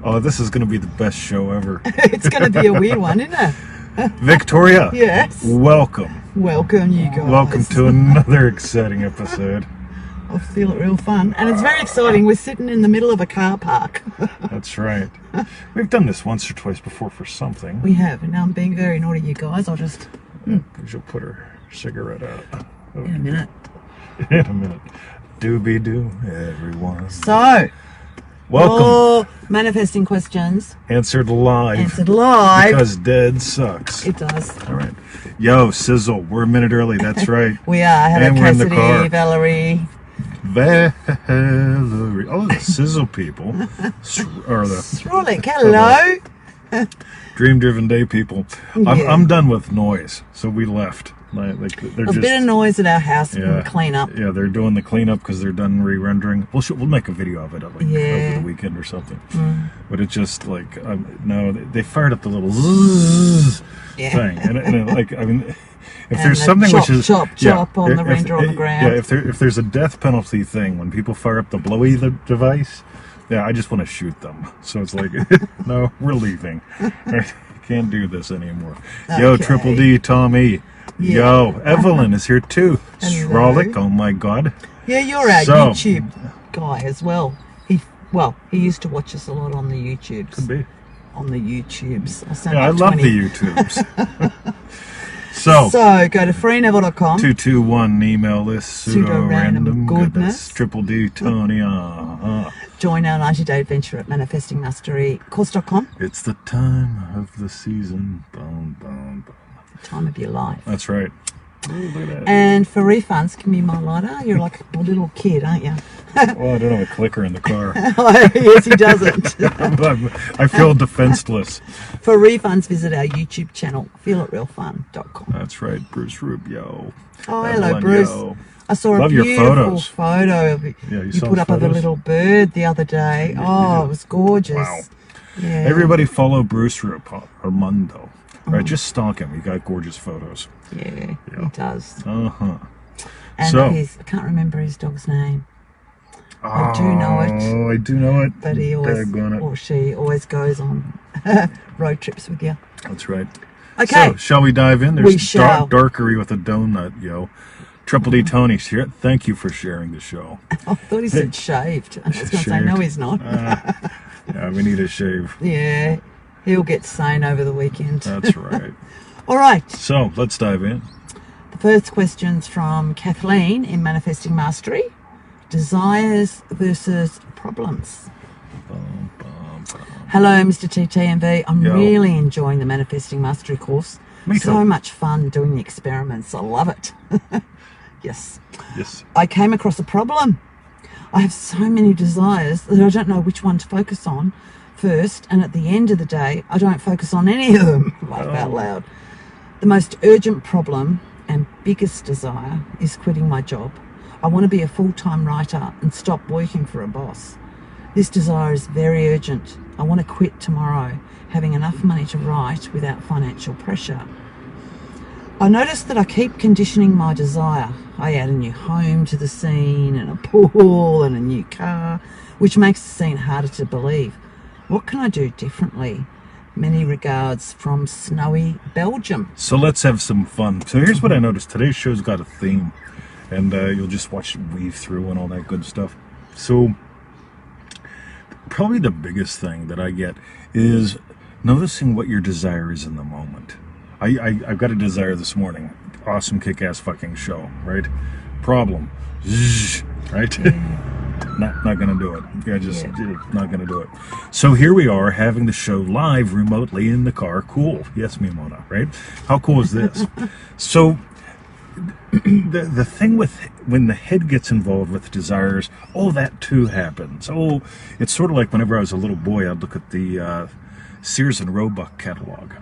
Oh, this is going to be the best show ever. It's going to be a weird one, isn't it? Victoria. Yes. Welcome. Welcome, you guys. Welcome to another exciting episode. I feel it real fun. And it's very exciting. We're sitting in the middle of a car park. That's right. We've done this once or twice before for something. We have. And now I'm being very naughty, you guys. I'll just... She'll put her cigarette out. In a minute. In a minute. Doobie-doo, everyone. So... Welcome. More manifesting questions. Answered live. Answered live. Because dead sucks. It does. All right. Yo, Sizzle. We're a minute early. That's right. We are. Hello, And we're in the Cassidy, car. Valerie. Valerie. Oh, the Sizzle people. Or the Frolic, hello. Dream Driven Day people. Yeah. I'm done with noise. So we left. They're There's a bit of noise at our house. Yeah. Clean up. Yeah, they're doing the cleanup because they're done re-rendering. We'll make a video of it over the weekend or something. But it's just like no, they fired up the little zzz thing, and like I mean, if there's something chop, which is chop on the render on the ground. Yeah, if there's a death penalty thing when people fire up the blowy device, yeah, I just want to shoot them. So it's like, no, we're leaving. Can't do this anymore. Okay. Yo, Triple D, Tommy. Yeah. Yo, Evelyn is here too. Frolic, oh my God. Yeah, you're our YouTube guy as well. He used to watch us a lot on the YouTubes. Could be. On the YouTubes. I love the YouTubes. So go to freeneville.com. 221 email list pseudo random goodness. Triple D Tony. Join our 90-day adventure at manifestingmasterycourse.com. It's the time of the season. Boom, boom, boom. Time of your life. That's right. Ooh, look at that. And for refunds, give me my lighter. You're like a little kid, aren't you? Well, I don't have a clicker in the car. Yes, he doesn't. I feel defenseless. For refunds, visit our YouTube channel, feelitrealfun.com. That's right, Bruce Rubio. Oh, hello, Bruce. Yo. I saw Love a beautiful photo of you put up of a little bird the other day. Oh, it was gorgeous. Wow. Yeah. Everybody follow Bruce Armando. Right, just stalk him. He got gorgeous photos. Yeah, he does. Uh-huh. And I can't remember his dog's name. I do know it. Oh, I do know it. But he always, or she always goes on road trips with you. That's right. Okay. So, shall we dive in? There's Darkery with a donut, yo. Triple D Tony's here. Thank you for sharing the show. I thought he said shaved. I was going to say, no, he's not. Yeah, we need a shave. Yeah. He'll get sane over the weekend. That's right. All right. So, let's dive in. The first question's from Kathleen in Manifesting Mastery. Desires versus problems. Hello, Mr. TTMV. I'm really enjoying the Manifesting Mastery course. Me too. So much fun doing the experiments. I love it. Yes. Yes. I came across a problem. I have so many desires that I don't know which one to focus on first, and at the end of the day, I don't focus on any of them. Laugh out loud. The most urgent problem and biggest desire is quitting my job. I want to be a full-time writer and stop working for a boss. This desire is very urgent. I want to quit tomorrow, having enough money to write without financial pressure. I noticed that I keep conditioning my desire. I add a new home to the scene and a pool and a new car, which makes the scene harder to believe. What can I do differently? Many regards from snowy Belgium. So let's have some fun. So here's what I noticed. Today's show's got a theme, and you'll just watch it weave through and all that good stuff. So probably the biggest thing that I get is noticing what your desire is in the moment. I've got a desire this morning. Awesome kick-ass fucking show, right? Problem. Zzz, right? Yeah. Not gonna do it. Not gonna do it. So here we are having the show live remotely in the car. Cool. Yes, Mimona, right? How cool is this? So the thing with when the head gets involved with desires, that too happens. It's sort of like whenever I was a little boy, I'd look at the Sears and Roebuck catalog.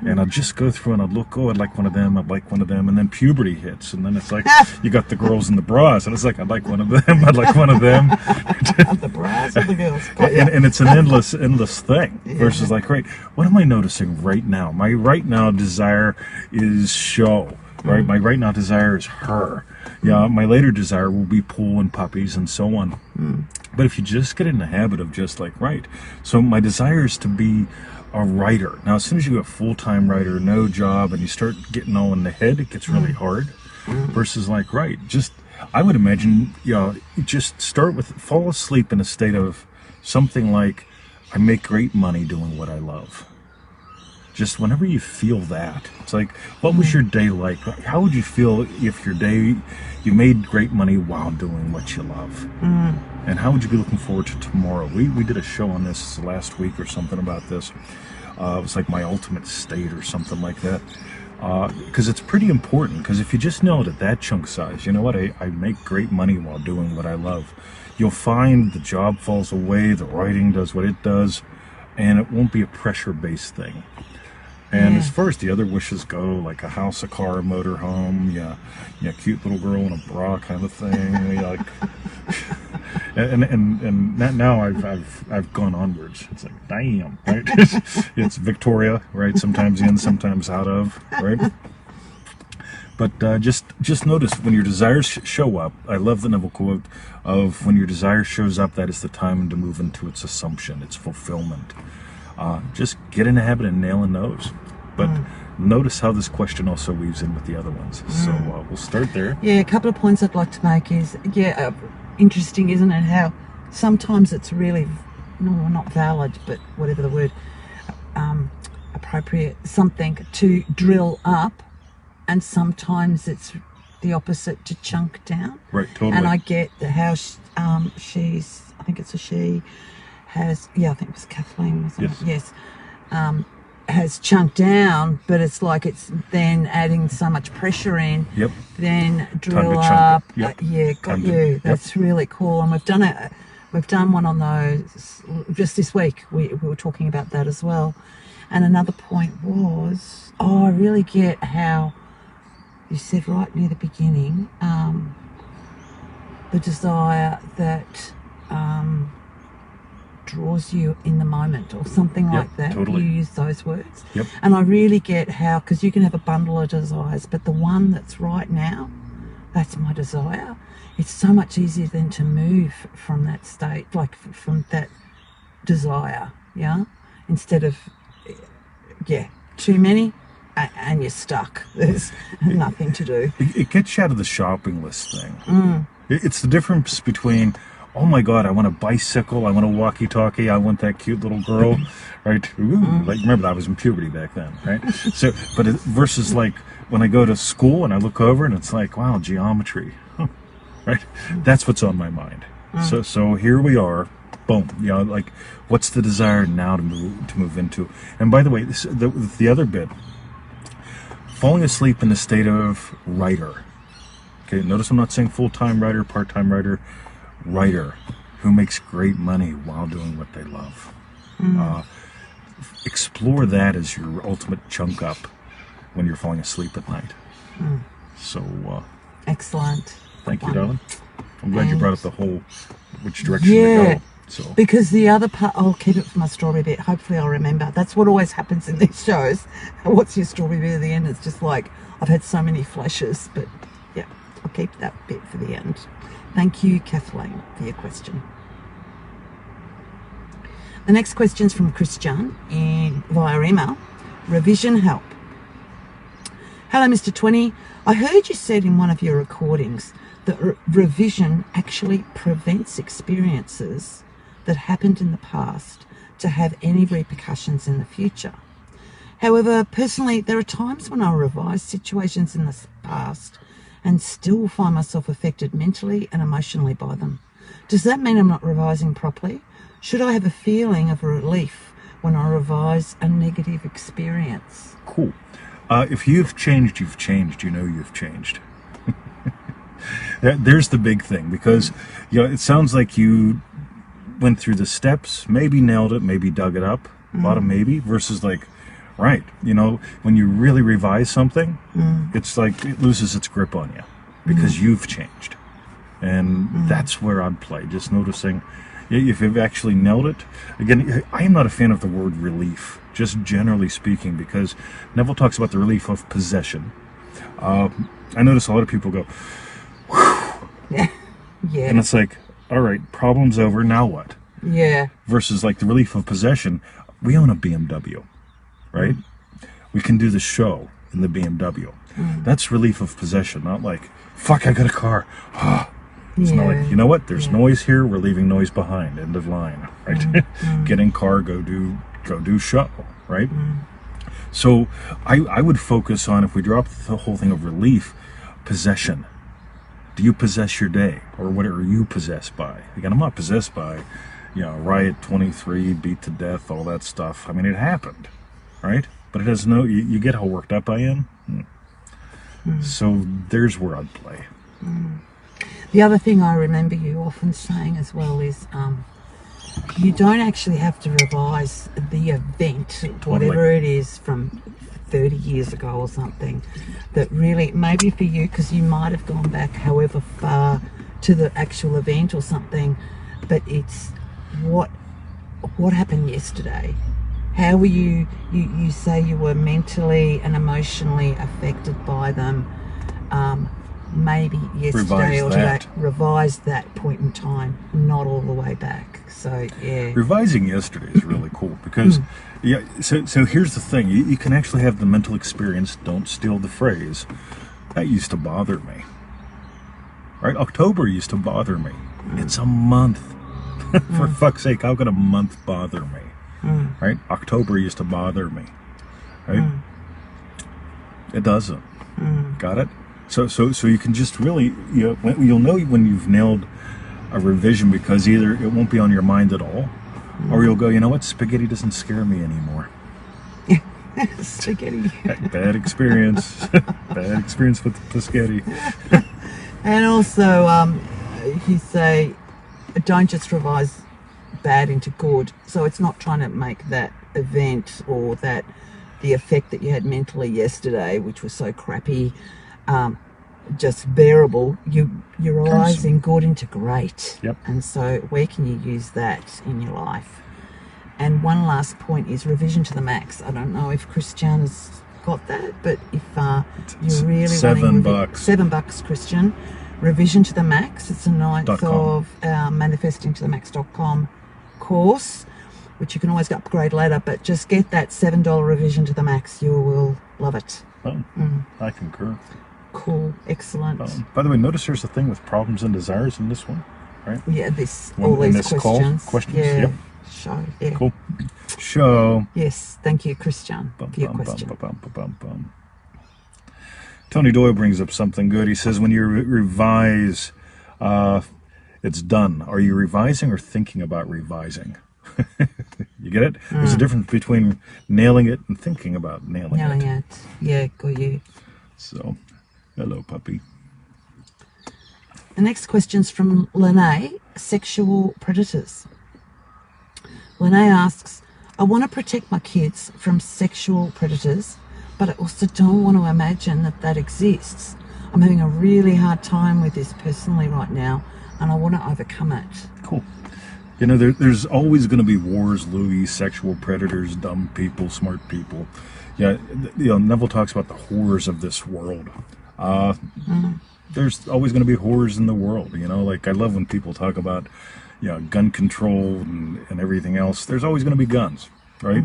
And I'd just go through and I'd look, I'd like one of them, and then puberty hits, and then it's like, you got the girls in the bras, and it's like, I'd like one of them, I'd like one of them. The bras or the girls? And it's an endless thing, versus like, right, what am I noticing right now? My right now desire is show. right? My right now desire is her. Yeah, my later desire will be pool and puppies and so on. But if you just get in the habit of just like, right, so my desire is to be a writer. Now, as soon as you go full-time writer, no job, and you start getting all in the head, it gets really hard. Versus like, right, just, I would imagine, just start with, fall asleep in a state of something like, I make great money doing what I love. Just whenever you feel that, it's like, what was your day like? How would you feel if your day, you made great money while doing what you love? And how would you be looking forward to tomorrow? We did a show on this last week or something about this. It was like my ultimate state or something like that. Because it's pretty important, because if you just know it at that chunk size, you know what, I make great money while doing what I love. You'll find the job falls away, the writing does what it does, and it won't be a pressure-based thing. And as far as the other wishes go, like a house, a car, a motor home, cute little girl in a bra kind of thing, like, and now I've gone onwards. It's like, damn, right? It's Victoria, right? Sometimes in, sometimes out of, right? But just notice when your desires show up. I love the Neville quote of, when your desire shows up, that is the time to move into its assumption, its fulfillment. Just get in the habit of nailing those. But notice how this question also weaves in with the other ones. So we'll start there. Yeah, a couple of points I'd like to make is, interesting, isn't it, how sometimes it's really, no, not valid, but whatever the word, appropriate, something to drill up, and sometimes it's the opposite, to chunk down. Right, totally. And I get how she's, I think it's a she, has, I think it was Kathleen, wasn't it? Yes. Has chunked down, but it's like it's then adding so much pressure in. Yep. Then drill up. Got you. That's really cool. And we've done one on those just this week. We were talking about that as well. And another point was, I really get how you said right near the beginning, the desire that draws you in the moment, or something like that. Totally. You use those words. Yep. And I really get how, because you can have a bundle of desires, but the one that's right now, that's my desire. It's so much easier than to move from that state, like from that desire, instead of, too many, and you're stuck. There's nothing to do. It gets you out of the shopping list thing. It's the difference between, oh my God, I want a bicycle, I want a walkie-talkie, I want that cute little girl, right? Like, remember, I was in puberty back then, right? So, but versus like when I go to school and I look over and it's like, wow, geometry, right? That's what's on my mind. So here we are, boom. Like, what's the desire now to move into? And by the way, the other bit, falling asleep in the state of writer. Okay, notice I'm not saying full-time writer, part-time writer. Writer who makes great money while doing what they love. Explore that as your ultimate chunk up when you're falling asleep at night. So excellent. Thank you, darling. I'm glad you brought up the whole which direction to go. So because the other part, I'll keep it for my strawberry bit. Hopefully I'll remember. That's what always happens in these shows. What's your strawberry bit at the end? It's just like, I've had so many flashes, but I'll keep that bit for the end. Thank you, Kathleen, for your question. The next question is from Christian via email. Revision help. Hello, Mr. 20. I heard you said in one of your recordings that revision actually prevents experiences that happened in the past to have any repercussions in the future. However, personally, there are times when I revise situations in the past and still find myself affected mentally and emotionally by them. Does that mean I'm not revising properly? Should I have a feeling of relief when I revise a negative experience? Cool. If you've changed, you've changed. You know you've changed. There's the big thing, because it sounds like you went through the steps, maybe nailed it, maybe dug it up, a lot of maybe, versus like, right, when you really revise something, it's like it loses its grip on you because you've changed. And that's where I'd play, just noticing if you've actually nailed it. Again, I am not a fan of the word relief, just generally speaking, because Neville talks about the relief of possession. I notice a lot of people go, Yeah. Yeah. and it's like, all right, problem's over, now what? Yeah. Versus like the relief of possession. We own a BMW, right? We can do the show in the BMW. That's relief of possession, not like, fuck, I got a car. It's not like, you know what? There's noise here. We're leaving noise behind. End of line, right? Get in car, go do show, right? So I would focus on, if we drop the whole thing of relief, possession. Do you possess your day, or what are you possessed by? Again, I'm not possessed by, Riot 23, beat to death, all that stuff. I mean, it happened, right? But it has no. You get how worked up I am. So there's where I'd play. The other thing I remember you often saying as well is you don't actually have to revise the event, whatever it is, from 30 years ago or something. That really, maybe for you, because you might have gone back however far to the actual event or something, but it's what happened yesterday. How were you say you were mentally and emotionally affected by them, maybe yesterday or today. Revise that point in time, not all the way back. So, yeah. Revising yesterday is really cool because, so here's the thing. You can actually have the mental experience, don't steal the phrase, that used to bother me. Right? October used to bother me. It's a month. For fuck's sake, how could a month bother me? Right? October used to bother me. Right? It doesn't. Got it? So you can just really, you'll know when you've nailed a revision, because either it won't be on your mind at all, or you'll go, you know what, spaghetti doesn't scare me anymore. Spaghetti. Bad experience. Bad experience with the spaghetti. And also, you say, don't just revise bad into good. So it's not trying to make that event or that the effect that you had mentally yesterday, which was so crappy, just bearable. You're revising good into great. Yep. And so where can you use that in your life? And one last point is revision to the max. I don't know if Christian has got that, but if you're really $7, $7, Christian, revision to the max. It's a ninth of manifestingtothemax.com course, which you can always upgrade later, but just get that $7 revision to the max. You will love it. Oh, I concur. Cool. Excellent. By the way, notice there's a thing with problems and desires in this one, right? Yeah, all these questions. Questions. Yeah. Yep. Show. Yeah. Cool. Show. Yes. Thank you, Christian, for your question. Tony Doyle brings up something good. He says, when you revise, it's done. Are you revising or thinking about revising? You get it? There's a difference between nailing it and thinking about nailing it. Yeah, got you. So, hello, puppy. The next question's from Lene, sexual predators. Lene asks, I want to protect my kids from sexual predators, but I also don't want to imagine that exists. I'm having a really hard time with this personally right now, and I want to overcome it. Cool. You know, there's always going to be wars, Louis, sexual predators, dumb people, smart people. Yeah, Neville talks about the horrors of this world. There's always going to be horrors in the world. Like I love when people talk about, gun control and everything else. There's always going to be guns, right?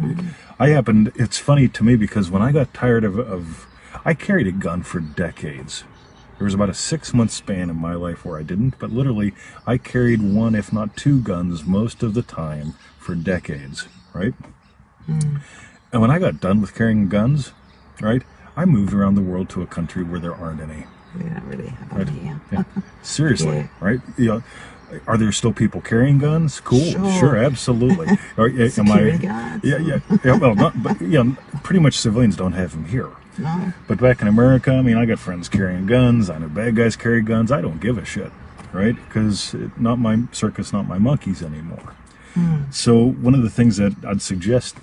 It's funny to me because when I got tired of I carried a gun for decades. There was about a 6-month span in my life where I didn't, but literally I carried one, if not two guns most of the time for decades, right? And when I got done with carrying guns, right, I moved around the world to a country where there aren't any. We don't really have any here. Yeah. Seriously, right? Are there still people carrying guns? Cool, sure, absolutely. Security guards. Yeah. Well, pretty much civilians don't have them here. No. But back in America, I got friends carrying guns. I know bad guys carry guns. I don't give a shit, right? Because not my circus, not my monkeys anymore. So one of the things that I'd suggest,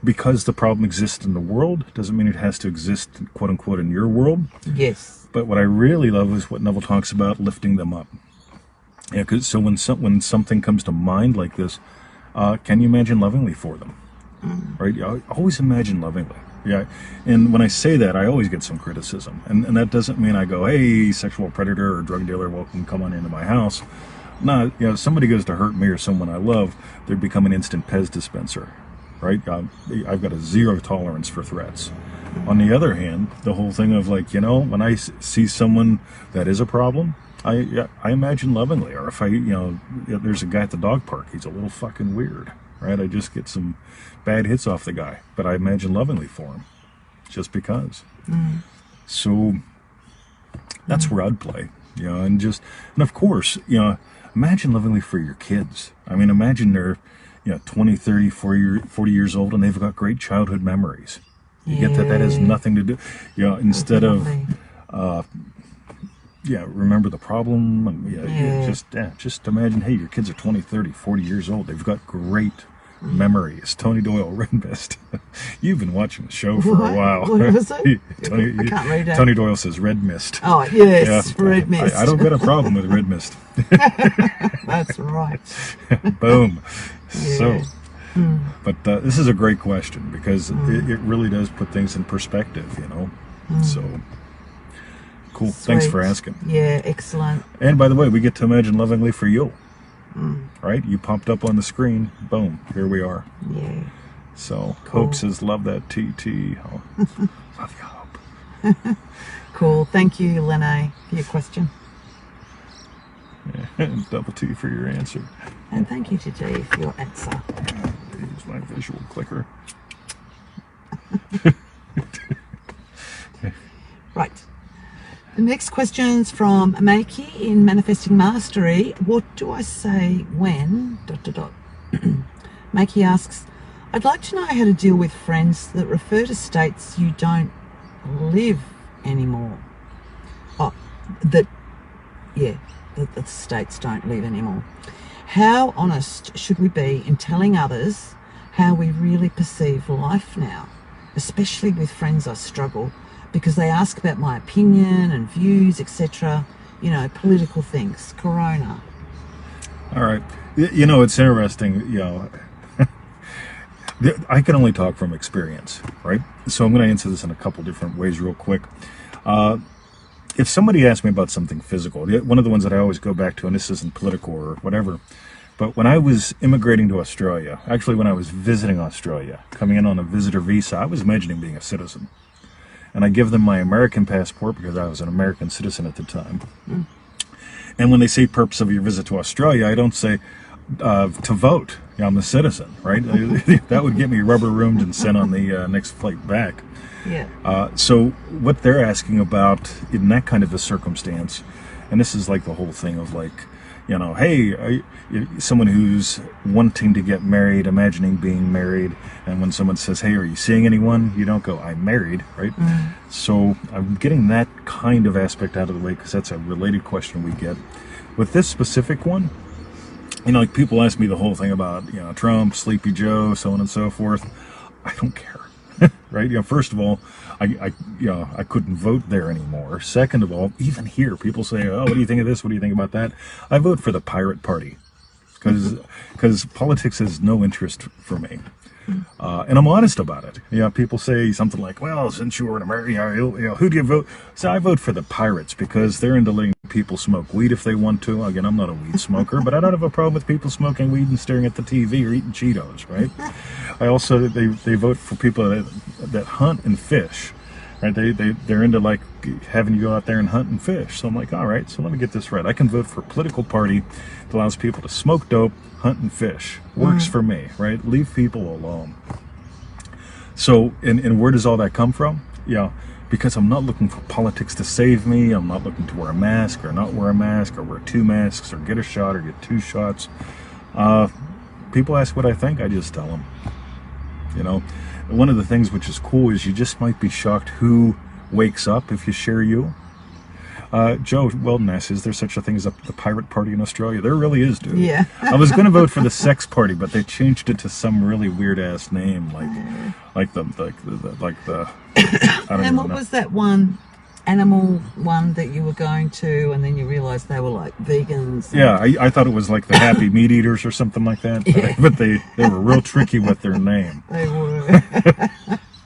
because the problem exists in the world doesn't mean it has to exist, quote unquote, in your world. Yes. But what I really love is what Neville talks about, lifting them up. Yeah, because so when something comes to mind like this, can you imagine lovingly for them? Right? You always imagine lovingly. Yeah, and when I say that, I always get some criticism, and that doesn't mean I go, "Hey, sexual predator or drug dealer, welcome, come on into my house." No, if somebody goes to hurt me or someone I love, they become an instant Pez dispenser, right? I've got a zero tolerance for threats. On the other hand, the whole thing of like, when I see someone that is a problem, I imagine lovingly. Or if there's a guy at the dog park, he's a little fucking weird, right? I just get some bad hits off the guy, but I imagine lovingly for him, just because. So that's where I'd play, and of course, imagine lovingly for your kids. I mean, imagine they're, 20, 30, 40 years old and they've got great childhood memories. You get that has nothing to do, instead of, remember the problem. And, just imagine, hey, your kids are 20, 30, 40 years old. They've got great memories. Tony Doyle, Red Mist. You've been watching the show for a while. What was it? I can't read it. Tony Doyle says Red Mist. Oh, yes, Red Mist. I don't get a problem with Red Mist. That's right. Boom. Yeah. So, but this is a great question because it really does put things in perspective, So, cool. Sweet. Thanks for asking. Yeah, excellent. And by the way, we get to imagine lovingly for you. Right? You popped up on the screen. Boom. Here we are. Yeah. So, Cool. Hope says, love that TT. Oh, love you, Hope. Cool. Thank you, Lene, for your question. Yeah. Double T for your answer. And thank you to G for your answer. Use my visual clicker. Right. The next question's from Makey in Manifesting Mastery. What do I say when... ... Makey asks, I'd like to know how to deal with friends that refer to states you don't live anymore. Oh, that the states don't live anymore. How honest should we be in telling others how we really perceive life now, especially with friends I struggle because they ask about my opinion and views, etc. Political things, Corona. All right. It's interesting, I can only talk from experience, right? So I'm going to answer this in a couple different ways real quick. If somebody asks me about something physical, one of the ones that I always go back to, and this isn't political or whatever, but when I was immigrating to Australia, actually when I was visiting Australia, coming in on a visitor visa, I was imagining being a citizen. And I give them my American passport because I was an American citizen at the time. And when they say purpose of your visit to Australia, I don't say to vote. I'm a citizen, right? That would get me rubber roomed and sent on the next flight back. Yeah. So what they're asking about in that kind of a circumstance, and this is like the whole thing of like, hey, someone who's wanting to get married, imagining being married, and when someone says, hey, are you seeing anyone? You don't go, I'm married, right? So I'm getting that kind of aspect out of the way because that's a related question we get. With this specific one, like people ask me the whole thing about, Trump, Sleepy Joe, so on and so forth. I don't care. Right? First of all, I couldn't vote there anymore. Second of all, even here, people say, oh, what do you think of this? What do you think about that? I vote for the Pirate Party because politics has no interest for me. And I'm honest about it. People say something like, well, since you were in America, who do you vote? So I vote for the Pirates because they're into letting people smoke weed if they want to. Again, I'm not a weed smoker, but I don't have a problem with people smoking weed and staring at the TV or eating Cheetos, right? I also, they vote for people that hunt and fish, right? They're into like having you go out there and hunt and fish. So I'm like, all right, so let me get this right. I can vote for a political party that allows people to smoke dope, hunt and fish. Works for me, right? Leave people alone. So, and where does all that come from? Because I'm not looking for politics to save me. I'm not looking to wear a mask or not wear a mask or wear 2 masks or get a shot or get 2 shots. People ask what I think, I just tell them. One of the things which is cool is you just might be shocked who wakes up if you share you. Joe Weldon asks, is there such a thing as the Pirate Party in Australia? There really is, dude. Yeah. I was going to vote for the Sex Party, but they changed it to some really weird ass name, like the I don't And even what know. was that one animal one that you were going to, and then you realised they were like vegans? Yeah, I thought it was like the Happy Meat Eaters or something like that. Yeah. But they were real tricky with their name. They were.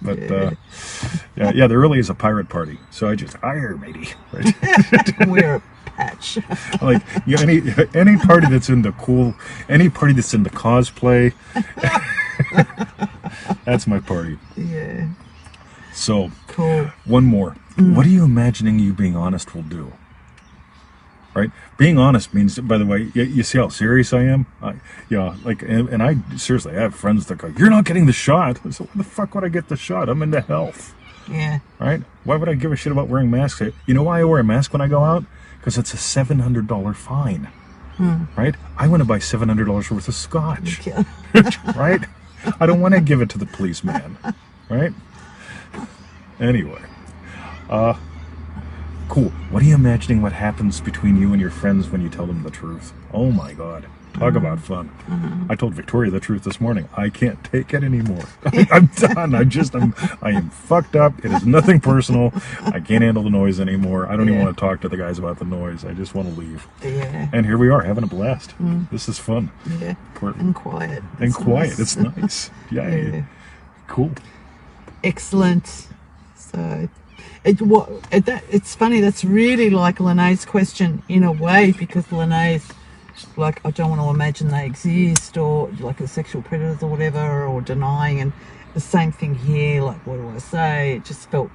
But yeah, there really is a pirate party. So I just, "Arr, matey." Right? We're a patch. Like, any party that's into any party that's into cosplay, that's my party. Yeah. So, Cool. one more. What are you imagining you being honest will do? Right? Being honest means, by the way, you see how serious I am? And I seriously, I have friends that go, "You're not getting the shot." So why the fuck would I get the shot? I'm into health. Yeah. Right? Why would I give a shit about wearing masks? You know why I wear a mask when I go out? Because it's a $700 fine. Right? I want to buy $700 worth of scotch. Yeah. Right? I don't want to give it to the policeman. Right? Anyway. Cool. What are you imagining what happens between you and your friends when you tell them the truth? Oh my God. Talk about fun. I told Victoria the truth this morning. I can't take it anymore. I'm done. I am fucked up. It is nothing personal. I can't handle the noise anymore. I don't even want to talk to the guys about the noise. I just want to leave. Yeah. And here we are having a blast. This is fun. Yeah. Important. And quiet. And It's quiet. nice. It's nice. Yeah. Cool. Excellent. So, it's funny. That's really like Lene's question in a way, because Lene's like, I don't want to imagine they exist, or like a sexual predators or whatever, or denying. And the same thing here. Like, what do I say? It just felt,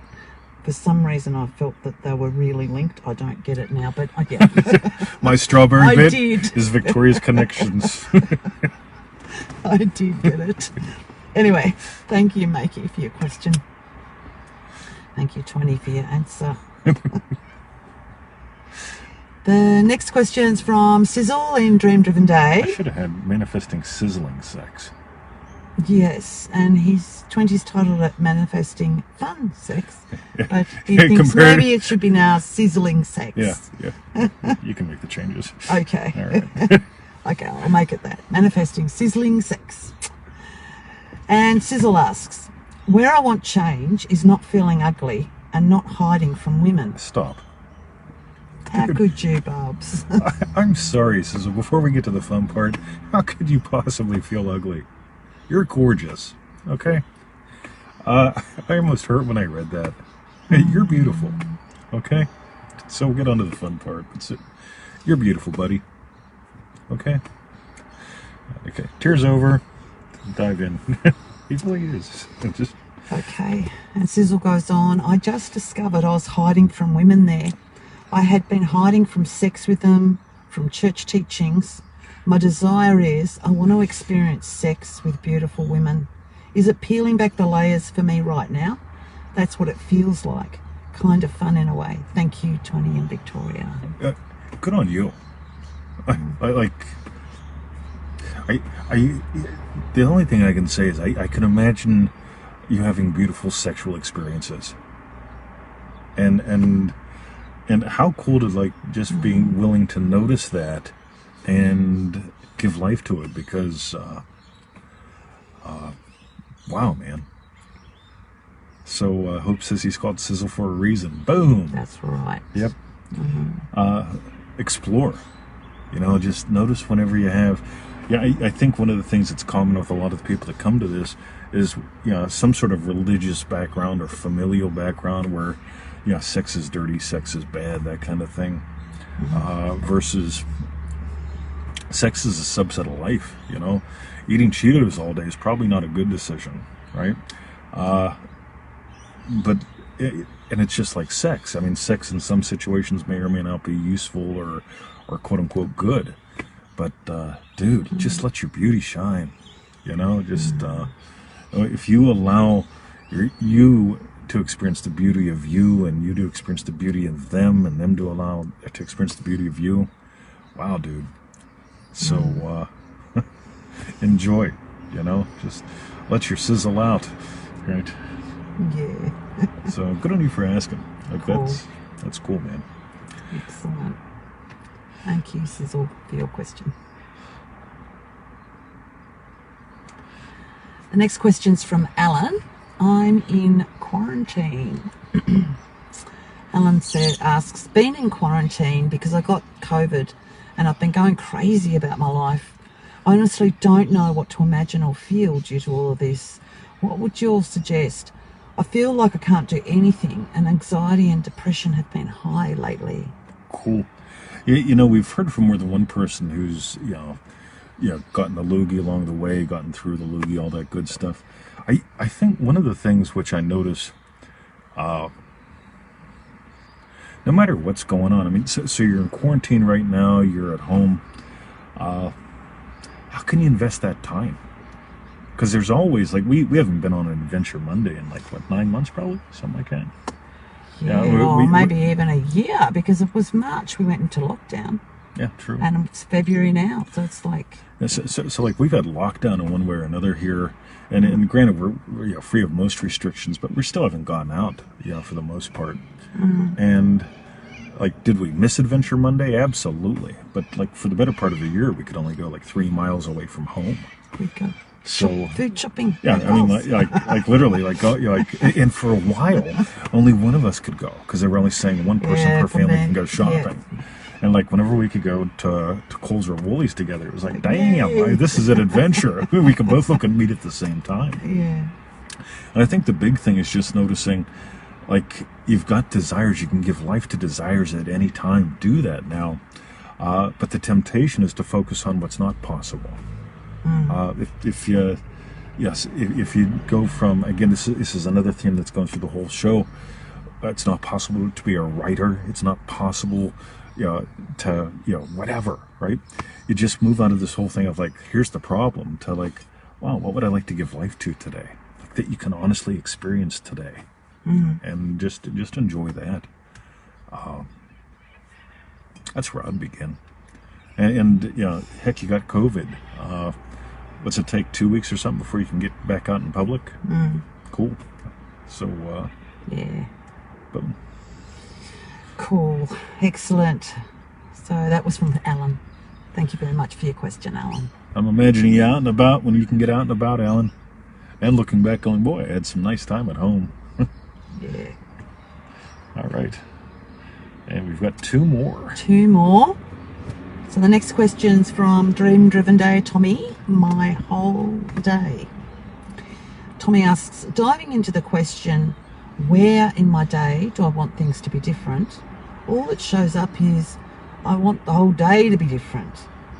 for some reason, I felt that they were really linked. I don't get it now, but I get it. My strawberry I bit did. is Victoria's connections. I did get it. Anyway, thank you, Makey, for your question. Thank you, 20, for your answer. The next question's from Sizzle in Dream Driven I Day. should have had manifesting sizzling sex. Yes, and his 20's titled it Manifesting Fun Sex. But he Yeah, thinks compared- maybe it should be now Sizzling Sex. Yeah. You can make the changes. Okay. All right. Okay, I'll make it that. Manifesting Sizzling Sex. And Sizzle asks, where I want change is not feeling ugly and not hiding from women. Stop. How could you, Bubs? I'm sorry, Sizzle. Before we get to the fun part, how could you possibly feel ugly? You're gorgeous. Okay? I almost hurt when I read that. Hey, you're beautiful. Okay? So we'll get on to the fun part. You're beautiful, buddy. Okay? Okay. Tears over. Dive in. He really is. Just Okay. And Sizzle goes on, I just discovered I was hiding from women there. I had been hiding from sex with them, from church teachings. My desire is I want to experience sex with beautiful women. Is it peeling back the layers for me right now? That's what it feels like. Kind of fun in a way. Thank you, 20 and Victoria. good on you. The only thing I can say is I can imagine you having beautiful sexual experiences. And how cool to like just being willing to notice that and give life to it, because wow, man. So Hope says he's called Sizzle for a reason. Boom. That's right. Yep. Explore. Just notice whenever you have. Yeah, I think one of the things that's common with a lot of the people that come to this is, some sort of religious background or familial background where, sex is dirty, sex is bad, that kind of thing. Versus sex is a subset of life, Eating Cheetos all day is probably not a good decision, right? And it's just like sex. I mean, sex in some situations may or may not be useful or quote unquote good. But, dude, just let your beauty shine, just, if you allow you to experience the beauty of you and you to experience the beauty of them and them to allow to experience the beauty of you, wow, dude. So, enjoy, just let your sizzle out, right? Yeah. So, good on you for asking. Like, Cool. that's cool, man. Excellent. Thank you, Sizzle, for your question. The next question's from Alan. I'm in quarantine. Alan asks, been in quarantine because I got COVID and I've been going crazy about my life. I honestly don't know what to imagine or feel due to all of this. What would you all suggest? I feel like I can't do anything, and anxiety and depression have been high lately. Cool. You know, we've heard from more than one person who's, gotten the loogie along the way, gotten through the loogie, all that good stuff. I think one of the things which I notice, no matter what's going on, I mean, so you're in quarantine right now, you're at home, how can you invest that time? Because there's always, like, we haven't been on an Adventure Monday in, like, what, 9 months probably? Something like that. Yeah, or maybe even a year, because it was March we went into lockdown. Yeah, true. And it's February now, so it's like... Yeah, so like, we've had lockdown in one way or another here, and granted, we're free of most restrictions, but we still haven't gone out, for the most part. Mm-hmm. And, like, did we miss Adventure Monday? Absolutely. But, like, for the better part of a year, we could only go, like, 3 miles away from home. We go. So food shopping. Yeah, I mean, like literally, and for a while, only one of us could go because they were only saying one person per family can go shopping. Yeah. And like whenever we could go to Kohl's or Woolies together, it was like, damn, this is an adventure. We could both look and meet at the same time. Yeah. And I think the big thing is just noticing, like, you've got desires. You can give life to desires at any time. Do that now. But the temptation is to focus on what's not possible. If you go from, again, this is another theme that's going through the whole show. It's not possible to be a writer. It's not possible, to whatever, right? You just move out of this whole thing of like, here's the problem, to like, wow, what would I like to give life to today? Like, that you can honestly experience today, and just enjoy that. That's where I'd begin. And heck, you got COVID. What's it take, 2 weeks or something before you can get back out in public? Cool. So, yeah. Boom. Cool. Excellent. So that was from Alan. Thank you very much for your question, Alan. I'm imagining you out and about when you can get out and about, Alan. And looking back going, boy, I had some nice time at home. Yeah. All right. And we've got 2 more. 2 more. So the next question's from Dream Driven Day, Tommy. My whole day. Tommy asks, diving into the question, where in my day do I want things to be different? All that shows up is, I want the whole day to be different.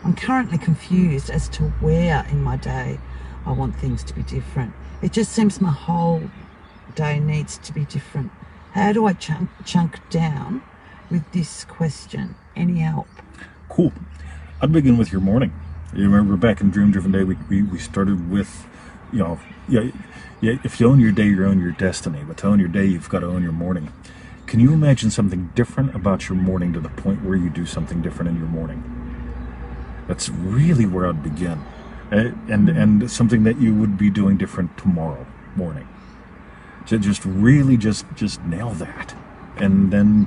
I'm currently confused as to where in my day I want things to be different. It just seems my whole day needs to be different. How do I chunk down with this question? Any help? Cool. I'd begin with your morning. You remember back in Dream Driven Day, we started with, if you own your day, you own your destiny. But to own your day, you've got to own your morning. Can you imagine something different about your morning to the point where you do something different in your morning? That's really where I'd begin. And something that you would be doing different tomorrow morning. So just really just nail that. And then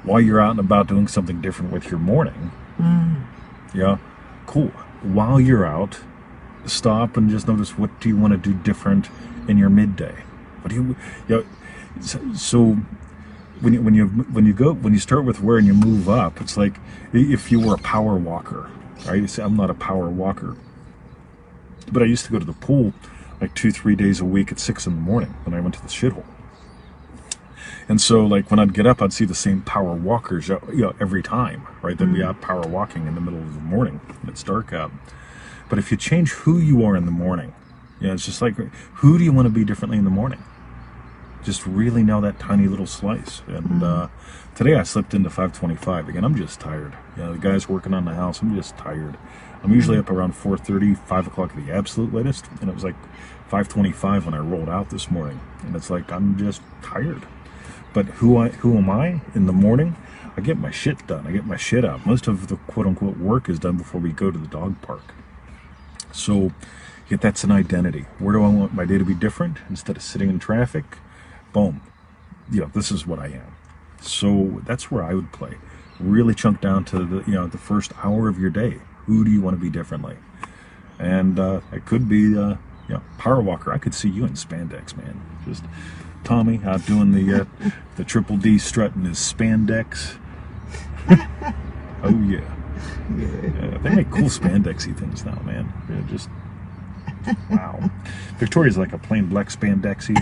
while you're out and about doing something different with your morning, yeah, cool. While you're out, stop and just notice, what do you want to do different in your midday? What do you, so when you start with where and you move up, it's like if you were a power walker, right? You say, I'm not a power walker, but I used to go to the pool like 2-3 days a week at 6 in the morning when I went to the shithole. And so, like, when I'd get up, I'd see the same power walkers, every time, right? They'd be out power walking in the middle of the morning when it's dark out. But if you change who you are in the morning, it's just like, who do you want to be differently in the morning? Just really nail that tiny little slice. And today I slipped into 5:25. Again, I'm just tired. The guys working on the house, I'm just tired. I'm usually up around 4:30, 5 o'clock at the absolute latest. And it was like 5:25 when I rolled out this morning. And it's like, I'm just tired. But who am I in the morning? I get my shit done. I get my shit out. Most of the quote-unquote work is done before we go to the dog park. So that's an identity. Where do I want my day to be different? Instead of sitting in traffic, boom. This is what I am. So that's where I would play. Really chunk down to the first hour of your day. Who do you want to be differently? And it could be power walker. I could see you in spandex, man. Just Tommy out doing the triple D strut in his spandex. Oh yeah. They make cool spandexy things now, man. Wow. Victoria's like a plain black spandexy.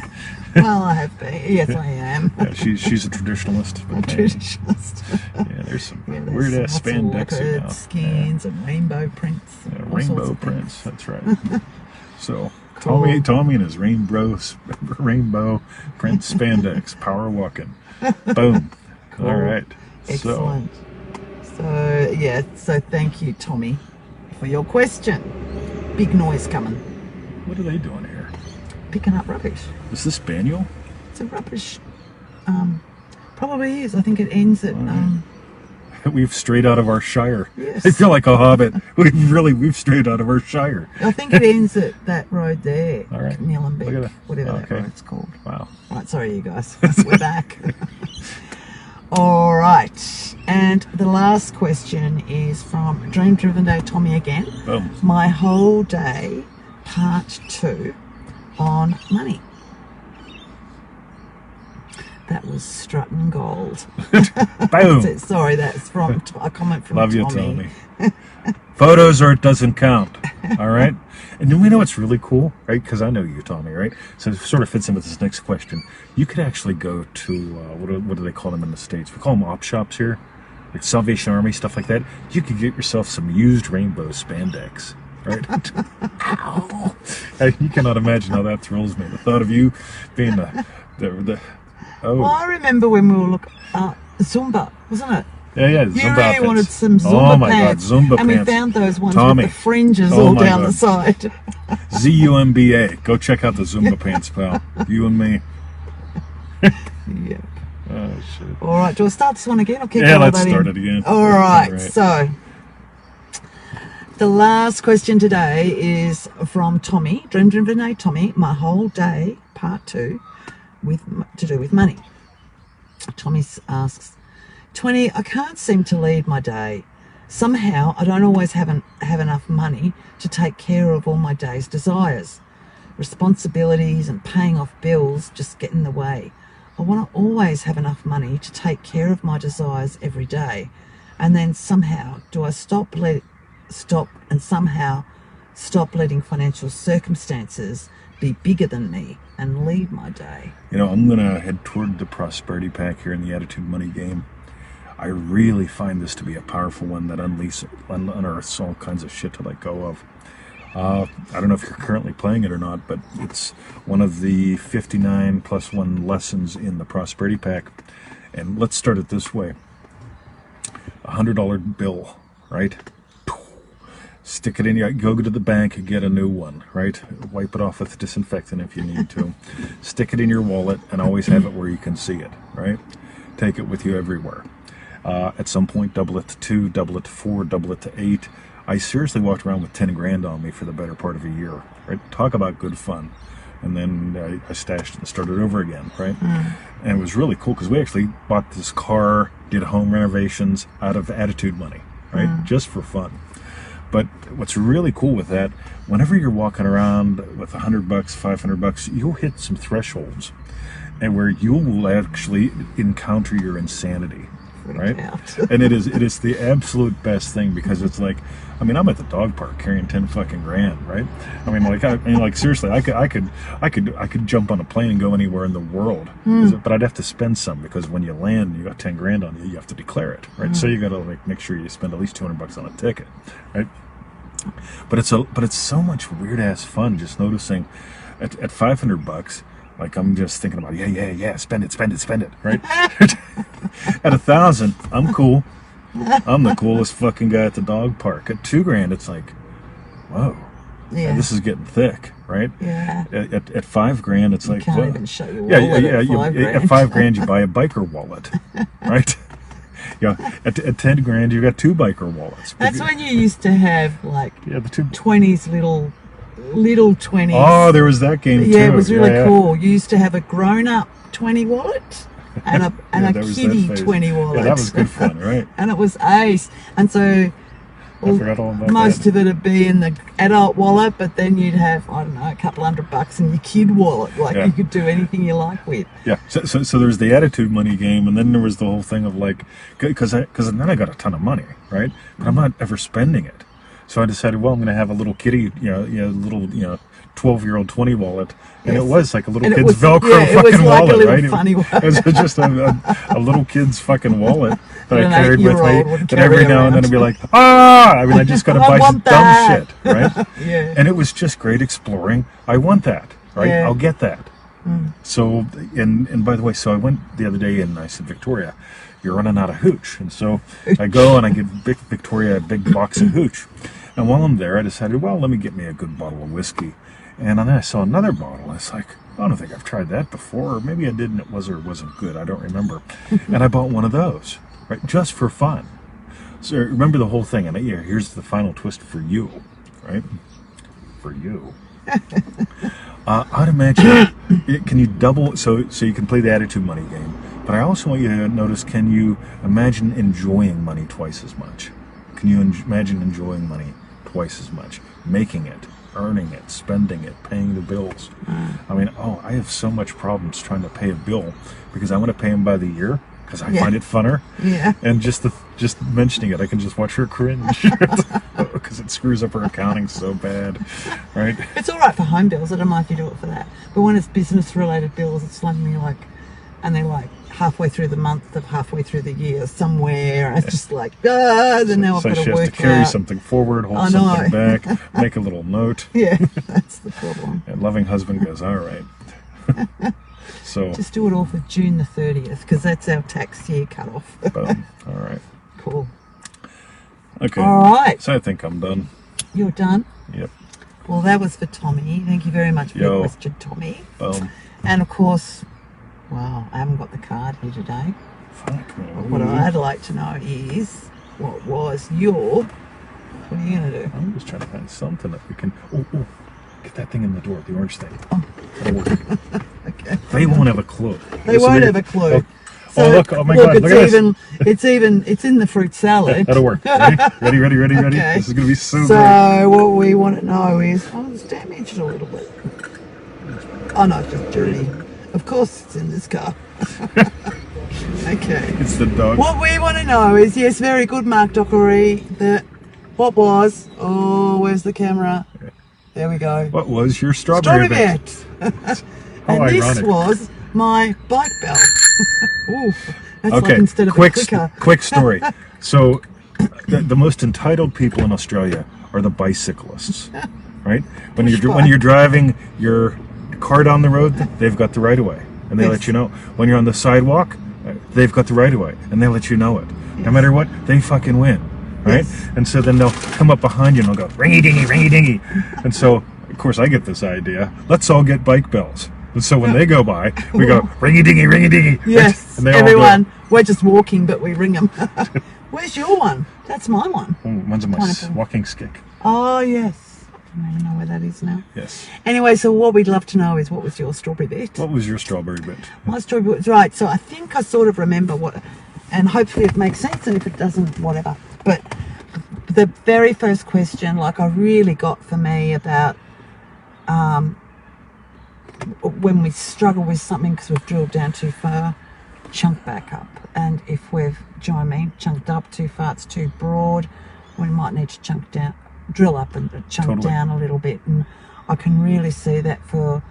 Well, I have been. Yes, I am. Yeah, she's a traditionalist. A traditionalist. Yeah, there's some Yeah, weird ass lots of spandexy leopard now. skins and rainbow prints. Yeah, all sorts rainbow of prints. things. That's right. So Cool. Tommy and his rainbow print spandex power walking. Boom. Cool. All right. Excellent. So yeah. So thank you, Tommy, for your question. Big noise coming. What are they doing here? Picking up rubbish. Is this spaniel? It's a rubbish. Probably is. I think it ends at. We've strayed out of our shire. Yes. I feel like a hobbit. We've strayed out of our shire. I think it ends at that road there. All right. Millenbeck, Look at that. whatever that Okay. road's called. Wow. Right, sorry you guys. We're back. All right. And the last question is from Dream Driven Day Tommy again. Boom. My whole day, part 2 on money. That was strutting gold. Boom. Sorry, that's from a comment from Love you, Tommy. Tommy. Photos or it doesn't count. All right. And then we know what's really cool, right? Because I know you, Tommy, right? So it sort of fits in with this next question. You could actually go to, what do they call them in the States? We call them op shops here. Like Salvation Army, stuff like that. You could get yourself some used rainbow spandex, right? Ow. You cannot imagine how that thrills me. The thought of you being the Well, I remember when we were looking Zumba, wasn't it? Yeah, You Zumba really outfits. wanted some Zumba Oh my pants. God, Zumba and pants. we found those ones Tommy. with the fringes Oh all my down God. the side. ZUMBA. Go check out the Zumba pants, pal. You and me. Yeah. Oh, shit. All right, do I start this one again or keep Yeah, all let's that start in? it again. All right, All right. so the last question today is from Tommy, Dream Driven Day Tommy, my whole day, part 2, to do with money. Tommy asks, 20, I can't seem to lead my day. Somehow I don't always have enough money to take care of all my day's desires. Responsibilities and paying off bills just get in the way. I want to always have enough money to take care of my desires every day. And then somehow do I stop letting financial circumstances be bigger than me and lead my day. You know, I'm going to head toward the prosperity pack here in the attitude money game. I really find this to be a powerful one that unearths all kinds of shit to let go of. I don't know if you're currently playing it or not, but it's one of the 59 plus 1 lessons in the prosperity pack. And let's start it this way. $100 bill, right? Stick it in your, go to the bank and get a new one, right? Wipe it off with disinfectant if you need to. Stick it in your wallet and always have it where you can see it, right? Take it with you everywhere. At some point, double it to 2, double it to 4, double it to 8. I seriously walked around with 10 grand on me for the better part of a year, right? Talk about good fun. And then I stashed it and started over again, right? And it was really cool because we actually bought this car, did home renovations out of attitude money, right? Just for fun. But what's really cool with that, whenever you're walking around with $100, $500, you'll hit some thresholds and where you will actually encounter your insanity, right? And it is the absolute best thing because it's like, I mean, I'm at the dog park carrying 10 fucking grand, right? I mean, like seriously, I could jump on a plane and go anywhere in the world, but I'd have to spend some because when you land, you got 10 grand on you, you have to declare it, right? So you got to like make sure you spend at least $200 on a ticket, right? But it's so much weird ass fun just noticing at $500. Like I'm just thinking about yeah, spend it, right? At 1,000, I'm cool. I'm the coolest fucking guy at the dog park. At 2 grand, it's like, whoa, Yeah. this is getting thick, right? Yeah. At 5 grand, it's like, Can't well, even show your wallet yeah. at 5 grand. At 5 grand, you buy a biker wallet, right? Yeah. At 10 grand, you got 2 biker wallets. That's when you used to have like Yeah, the 2. 20s, little 20s. Oh, there was that game too. Yeah, it was really Yeah. cool. You used to have a grown-up 20 wallet and a Yeah, there was that kiddie phase. 20 wallet. Yeah, that was good fun, right? And it was ace. And so I forgot all about most that. of it would be in the adult wallet, but then you'd have, I don't know, a couple $100 in your kid wallet. Like Yeah. you could do anything you like with. Yeah, so there's the attitude money game, and then there was the whole thing of like, because then I got a ton of money, right? But I'm not ever spending it. So I decided, well, I'm going to have a little kitty, little 12-year-old 20 wallet, and Yes. it was like a little And it kid's was- Velcro yeah, it was fucking like a wallet, little right? funny wallet. It was just a little kid's fucking wallet that An I carried with 8-year-old me. would And carry every now and then around. I'd be like, I mean, I just got to I buy some want dumb that. shit, right? Yeah. And it was just great exploring. I want that, right? Yeah. I'll get that. So, and by the way, so I went the other day and I said, Victoria, you're running out of hooch. And so I go and I get Victoria a big box of hooch. And while I'm there, I decided, well, let me get me a good bottle of whiskey. And then I saw another bottle. I was like, I don't think I've tried that before. Or maybe I did and it was or wasn't good. I don't remember. And I bought one of those, right? Just for fun. So remember the whole thing. And here's the final twist for you, right? For you. I'd imagine, can you double, so you can play the attitude money game, but I also want you to notice, can you imagine enjoying money twice as much? Can you imagine enjoying money twice as much? Making it, earning it, spending it, paying the bills. I mean, I have so much problems trying to pay a bill because I want to pay them by the year because I find it funner. Yeah. And just mentioning it, I can just watch her cringe because it screws up her accounting so bad, right? It's all right for home bills. I don't mind if you do it for that. But when it's business-related bills, it's suddenly like, and they're like halfway through the month, of halfway through the year, somewhere. It's just like, then now I've So got she to has work to carry out. something forward, hold I know. something back, make a little note. Yeah, that's the problem. And loving husband goes, all right. So, Just do it all for June the 30th, because that's our tax year cut-off. boom. All right. Cool. Okay. All right. So I think I'm done. You're done? Yep. Well, that was for Tommy. Thank you very much for your Yo. question, Tommy. Boom. And of course, wow, I haven't got the card here today. Fuck me. But what I'd like to know is, what was your... What are you going to do? I'm just trying to find something that we can... Oh, get that thing in the door, the orange thing. Oh. That'll work. Okay. They won't have a clue. They won't have a clue. Oh, look. Oh, my God. Look at this. It's in the fruit salad. That'll work. Ready? Okay. This is going to be so great. So what we want to know is, it's damaged a little bit. Oh no, it's just dirty. Of course it's in this car. Okay. It's the dog. What we want to know is, yes, very good, Mark Dockery, what was, where's the camera? There we go. What was your strawberry bet. And ironic. this was my bike belt. Ooh, that's Okay, like instead of a clicker. quick story. So, the most entitled people in Australia are the bicyclists, right? When you're driving your car down the road, they've got the right of way, and they Yes. let you know. When you're on the sidewalk, they've got the right of way, and they let you know it. No matter what, they fucking win, right? Yes. And so then they'll come up behind you and they'll go ringy dingy, and so of course I get this idea. Let's all get bike bells. And so when they go by, we go ringy dingy. Yes, and they all everyone. We're just walking, but we ring them. Where's your one? That's my one. One's on my Pineapple. walking stick. Oh, yes. I don't even know where that is now. Yes. Anyway, so what we'd love to know is, what was your strawberry bet? What was your strawberry bit? My strawberry was right. So I think I sort of remember what, and hopefully it makes sense, and if it doesn't, whatever. But the very first question, like I really got for me about when we struggle with something because we've drilled down too far, chunk back up. And if we've, do you know what I mean, chunked up too far, it's too broad, we might need to chunk down, drill up and chunk Totally. down a little bit. And I can really see that for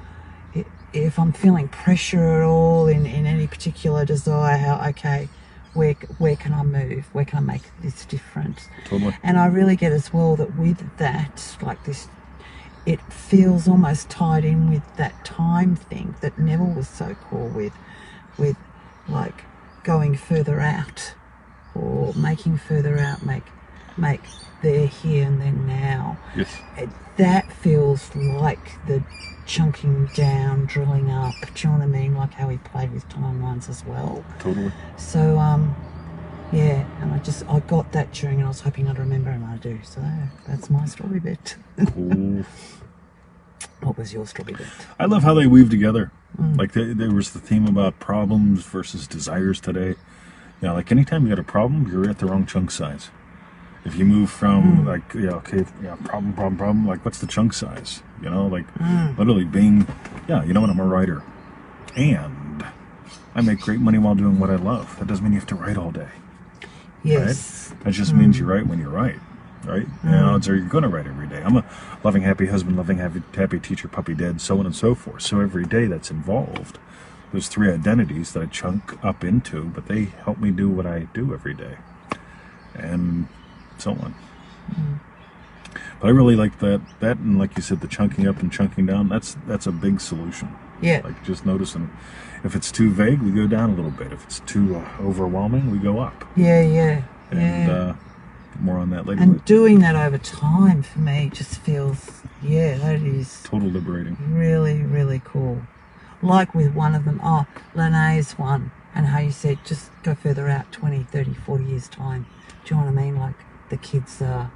if I'm feeling pressure at all in any particular desire, how, okay, where can I move? Where can I make this difference? Totally. And I really get as well that with that, like this, it feels almost tied in with that time thing that Neville was so cool with like going further out or making further out, make there, here and then now. Yes. That feels like the chunking down, drilling up, do you know what I mean? Like how he played with timelines as well. Totally. So, yeah, and I got that during, and I was hoping I'd remember, and I do. So that's my strawberry bit. Cool. What was your strawberry bit? I love how they weave together. Like there was the theme about problems versus desires today. You know, like anytime you got a problem, you're at the wrong chunk size. If you move from problem, like what's the chunk size? You know, like literally being, you know what, I'm a writer. And I make great money while doing what I love. That doesn't mean you have to write all day. Yes. Right? That just means you write when you write. right? And odds are you're going to write every day. I'm a loving, happy husband, loving, happy teacher, puppy dead, so on and so forth. So every day that's involved, there's 3 identities that I chunk up into, but they help me do what I do every day, and so on. But I really like that, and like you said, the chunking up and chunking down. That's a big solution. Yeah. Like just noticing, if it's too vague, we go down a little bit. If it's too overwhelming, we go up. Yeah. And more on that later. And doing that over time for me just feels, that is Total liberating. really, really cool. Like with one of them, Lene's one, and how you said just go further out 20, 30, 40 years time. Do you know what I mean? Like the kids are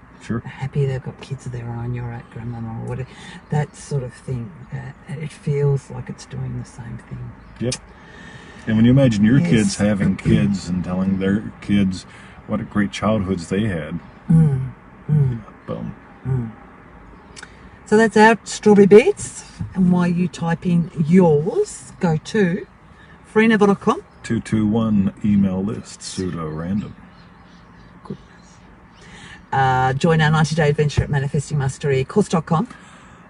happy they've got kids of their own, you're at grandmama or whatever. That sort of thing. It feels like it's doing the same thing. Yep. And when you imagine your kids having kids and telling their kids what a great childhoods they had. Boom. So that's our strawberry bits. And while you type in yours, go to freeneville.com. 221 email list, pseudo-random. Join our 90-day adventure at manifestingmasterycourse.com.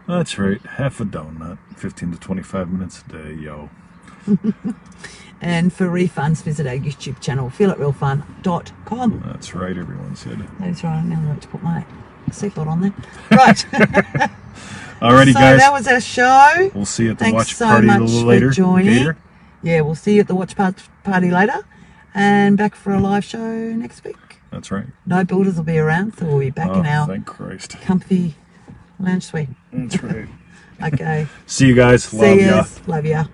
That's right. Half a donut, 15 to 25 minutes a day, yo. And for refunds, visit our YouTube channel, feelitrealfun.com. That's right, everyone said. That's right. Now I know to put my seatbelt on there. Right. Alrighty, so guys. that was our show. We'll see you at the Thanks watch so party a much little for later. joining. Gator. Yeah, we'll see you at the watch party later. And back for a live show next week. That's right. No builders will be around, so we'll be back in our thank Christ. comfy lounge suite. That's right. Okay. See you guys. Love ya. Love ya.